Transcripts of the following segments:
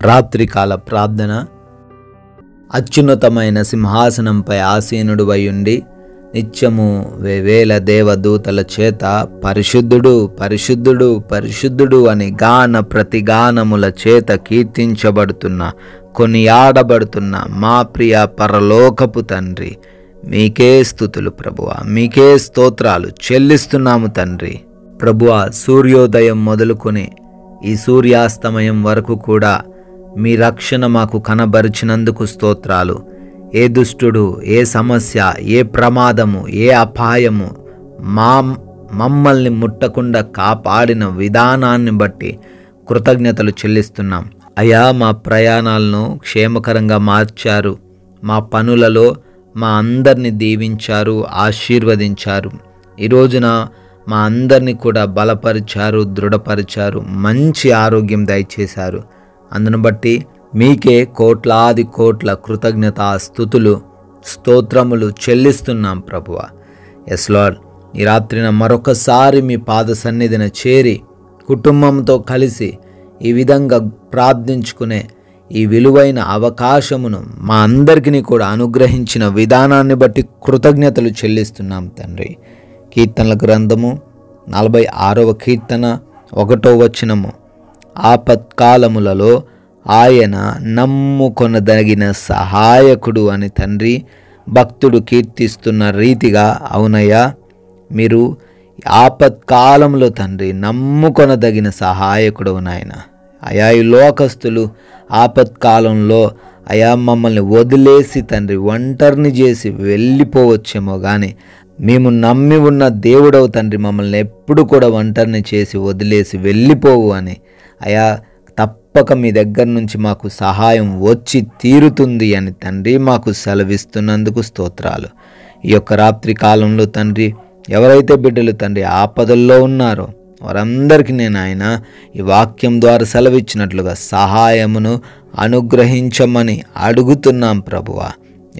రాత్రికాల ప్రార్థన. అత్యున్నతమైన సింహాసనంపై ఆసీనుడువై ఉండి నిత్యము వేవేల దేవదూతల చేత పరిశుద్ధుడు పరిశుద్ధుడు పరిశుద్ధుడు అని గాన ప్రతిగానముల చేత కీర్తించబడుతున్న కొనియాడబడుతున్న మా ప్రియ పరలోకపు తండ్రి, మీకే స్తుతులు ప్రభువా, మీకే స్తోత్రాలు చెల్లిస్తున్నాము తండ్రి. ప్రభువా, సూర్యోదయం మొదలుకొని ఈ సూర్యాస్తమయం వరకు కూడా మీ రక్షణ మాకు కనబరిచినందుకు స్తోత్రాలు. ఏ దుష్టుడు, ఏ సమస్య, ఏ ప్రమాదము, ఏ అపాయము మమ్మల్ని ముట్టకుండా కాపాడిన విధానాన్ని బట్టి కృతజ్ఞతలు చెల్లిస్తున్నాం. అయా, మా ప్రయాణాలను క్షేమకరంగా మార్చారు. మా పనులలో మా అందరిని దీవించారు, ఆశీర్వదించారు. ఈ రోజున మా అందరినీ కూడా బలపరిచారు, దృఢపరిచారు, మంచి ఆరోగ్యం దయచేశారు. అందును బట్టి మీకే కోట్లాది కోట్ల కృతజ్ఞతా స్తుతులు స్తోత్రములు చెల్లిస్తున్నాం ప్రభువా. ఎస్ లార్డ్, ఈ రాత్రిన మరొకసారి మీ పాద సన్నిధిన చేరి కుటుంబంతో కలిసి ఈ విధంగా ప్రార్థించుకునే ఈ విలువైన అవకాశమును మా అందరికీ కూడా అనుగ్రహించిన విధానాన్ని బట్టి కృతజ్ఞతలు చెల్లిస్తున్నాం తండ్రి. కీర్తనల గ్రంథము 46వ కీర్తన 1వ వచనము. ఆపత్కాలములలో ఆయన నమ్ముకొనదగిన సహాయకుడు అని తండ్రి భక్తుడు కీర్తిస్తున్న రీతిగా, అవునయ్యా, మీరు ఆపత్కాలంలో తండ్రి నమ్ముకొనదగిన సహాయకుడు నాయన. అయా, ఈ లోకస్తులు ఆపత్కాలంలో అయా మమ్మల్ని వదిలేసి తండ్రి ఒంటరిని చేసి వెళ్ళిపోవచ్చేమో, కానీ మేము నమ్మి ఉన్న దేవుడవు తండ్రి మమ్మల్ని ఎప్పుడు కూడా ఒంటరిని చేసి వదిలేసి వెళ్ళిపోవు అని, అయా తప్పక మీ దగ్గర నుంచి మాకు సహాయం వచ్చి తీరుతుంది అని తండ్రి మాకు సెలవిస్తున్నందుకు స్తోత్రాలు. ఈ యొక్క రాత్రి కాలంలో తండ్రి ఎవరైతే బిడ్డలు తండ్రి ఆపదల్లో ఉన్నారో వారందరికీ నేను ఆయన ఈ వాక్యం ద్వారా సెలవిచ్చినట్లుగా సహాయమును అనుగ్రహించమని అడుగుతున్నాం ప్రభువా.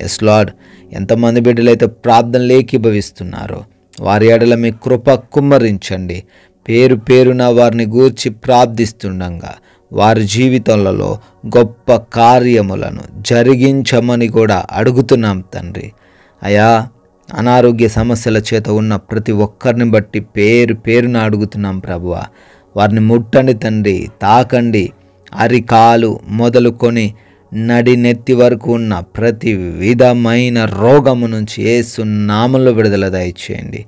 ఎస్ లార్డ్, ఎంతమంది బిడ్డలైతే ప్రార్థనలు ఏకీభవిస్తున్నారో వారి ఎడల మీ కృప కుమ్మరించండి. పేరు పేరున వారిని గూర్చి ప్రార్థిస్తుండగా వారి జీవితాలలో గొప్ప కార్యములను జరిగించమని కూడా అడుగుతున్నాం తండ్రి. అయా, అనారోగ్య సమస్యల చేత ఉన్న ప్రతి ఒక్కరిని బట్టి పేరు పేరున అడుగుతున్నాం ప్రభువా. వారిని ముట్టండి తండ్రి, తాకండి. అరికాలు మొదలుకొని నడినెత్తి వరకు ఉన్న ప్రతి విధమైన రోగము నుంచి యేసు నామములో విడుదల దయచేయండి.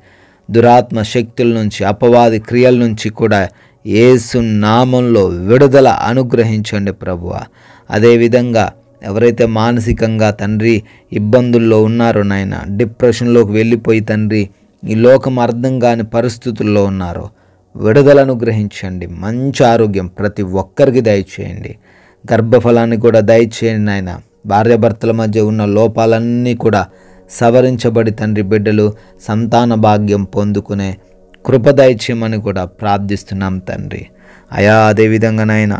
దురాత్మ శక్తుల నుంచి, అపవాది క్రియల నుంచి కూడా యేసు నామంలో విడుదల అనుగ్రహించండి ప్రభువా. అదేవిధంగా ఎవరైతే మానసికంగా తండ్రి ఇబ్బందుల్లో ఉన్నారో నాయన, డిప్రెషన్లోకి వెళ్ళిపోయి తండ్రి ఈ లోకం అర్థం కాని పరిస్థితుల్లో ఉన్నారో విడుదల అనుగ్రహించండి. మంచి ఆరోగ్యం ప్రతి ఒక్కరికి దయచేయండి. గర్భఫలాన్ని కూడా దయచేయండి నాయన. భార్యాభర్తల మధ్య ఉన్న లోపాలన్నీ కూడా సవరించబడి తండ్రి బిడ్డలు సంతాన భాగ్యం పొందుకునే కృప దయచేయమని కూడా ప్రార్థిస్తున్నాం తండ్రి. అయా, అదేవిధంగా నాయన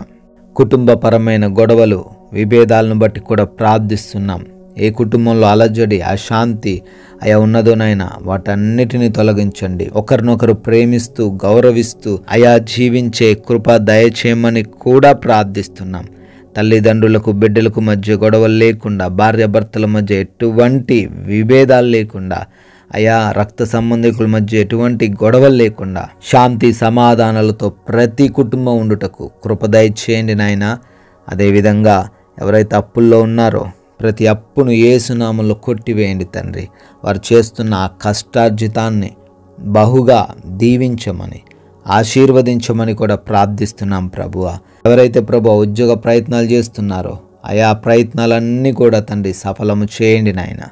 కుటుంబపరమైన గొడవలు విభేదాలను బట్టి కూడా ప్రార్థిస్తున్నాం. ఏ కుటుంబంలో అలజడి అశాంతి అయా ఉన్నదో నాయన వాటన్నిటిని తొలగించండి. ఒకరినొకరు ప్రేమిస్తూ గౌరవిస్తూ అయా జీవించే కృప దయచేయమని కూడా ప్రార్థిస్తున్నాం. తల్లిదండ్రులకు బిడ్డలకు మధ్య గొడవలు లేకుండా, భార్యాభర్తల మధ్య ఎటువంటి విభేదాలు లేకుండా, అయా రక్త సంబంధికుల మధ్య ఎటువంటి గొడవలు లేకుండా శాంతి సమాధానాలతో ప్రతి కుటుంబం ఉండుటకు కృప దయచేయండి నాయన. అదేవిధంగా ఎవరైతే అప్పుల్లో ఉన్నారో ప్రతి అప్పును యేసు నామములో కొట్టివేయండి తండ్రి. వారు చేస్తున్న ఆ కష్టార్జితాన్ని బహుగా దీవించమని ఆశీర్వదించమని కూడా ప్రార్థిస్తున్నాం ప్రభువా. ఎవరైతే ప్రభువా ఉద్యోగ ప్రయత్నాలు చేస్తున్నారో ఆయా ప్రయత్నాలన్నీ కూడా తండ్రి సఫలము చేయండి నాయన.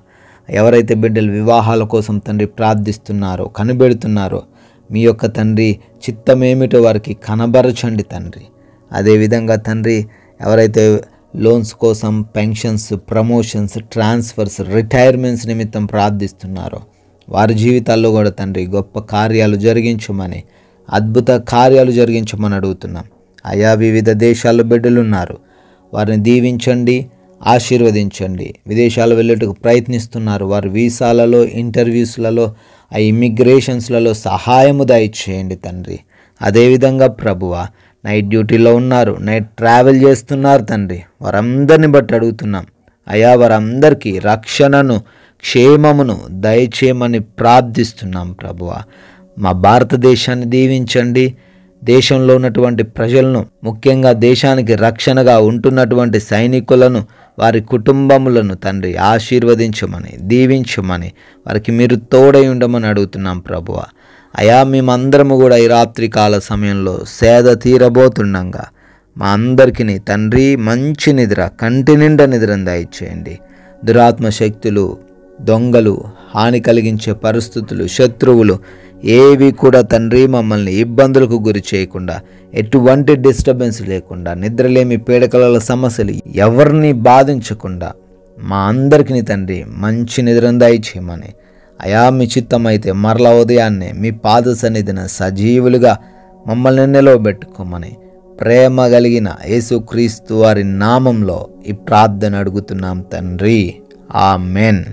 ఎవరైతే బిడ్డలు వివాహాల కోసం తండ్రి ప్రార్థిస్తున్నారో, కనిపెడుతున్నారో మీ యొక్క తండ్రి చిత్తమేమిటో వారికి కనబరచండి తండ్రి. అదేవిధంగా తండ్రి ఎవరైతే లోన్స్ కోసం, పెన్షన్స్, ప్రమోషన్స్, ట్రాన్స్ఫర్స్, రిటైర్మెంట్స్ నిమిత్తం ప్రార్థిస్తున్నారో వారి జీవితాల్లో కూడా తండ్రి గొప్ప కార్యాలు జరిగించమని, అద్భుత కార్యాలు జరిగించమని అడుగుతున్నాం. ఆయా వివిధ దేశాల్లో బిడ్డలు ఉన్నారు, వారిని దీవించండి, ఆశీర్వదించండి. విదేశాలు వెళ్ళేటకు ప్రయత్నిస్తున్నారు, వారి వీసాలలో, ఇంటర్వ్యూస్లలో, ఆ ఇమిగ్రేషన్స్లలో సహాయము దయచేయండి తండ్రి. అదేవిధంగా ప్రభువా నైట్ డ్యూటీలో ఉన్నారు, నైట్ ట్రావెల్ చేస్తున్నారు తండ్రి. వారందరిని బట్టి అడుగుతున్నాం అయా, వారందరికీ రక్షణను, క్షేమమును దయచేయమని ప్రార్థిస్తున్నాం ప్రభువా. మా భారతదేశాన్ని దీవించండి. దేశంలో ఉన్నటువంటి ప్రజలను, ముఖ్యంగా దేశానికి రక్షణగా ఉంటున్నటువంటి సైనికులను, వారి కుటుంబములను తండ్రి ఆశీర్వదించమని, దీవించమని, వారికి మీరు తోడై ఉండమని అడుగుతున్నాం ప్రభువా. అయా, మేమందరము కూడా ఈ రాత్రి కాల సమయంలో సేద తీరబోతుండగా మా అందరికీ తండ్రి మంచి నిద్ర, కంటి నిండా నిద్రను దయచేయండి. దురాత్మ శక్తులు, దొంగలు, హాని కలిగించే పరిస్థితులు, శత్రువులు ఏవి కూడా తండ్రి మమ్మల్ని ఇబ్బందులకు గురి చేయకుండా, ఎటువంటి డిస్టర్బెన్స్ లేకుండా, నిద్రలేమి పీడకల సమస్యలు ఎవరిని బాధించకుండా మా అందరికీ తండ్రి మంచి నిద్రను దయచేయమని, అయా మీ చిత్తమైతే మరలా ఉదయాన్నే మీ పాద సన్నిధిన సజీవులుగా మమ్మల్ని నిలవబెట్టుకోమని ప్రేమ కలిగిన యేసుక్రీస్తు వారి నామంలో ఈ ప్రార్థన అడుగుతున్నాం తండ్రి. ఆమెన్.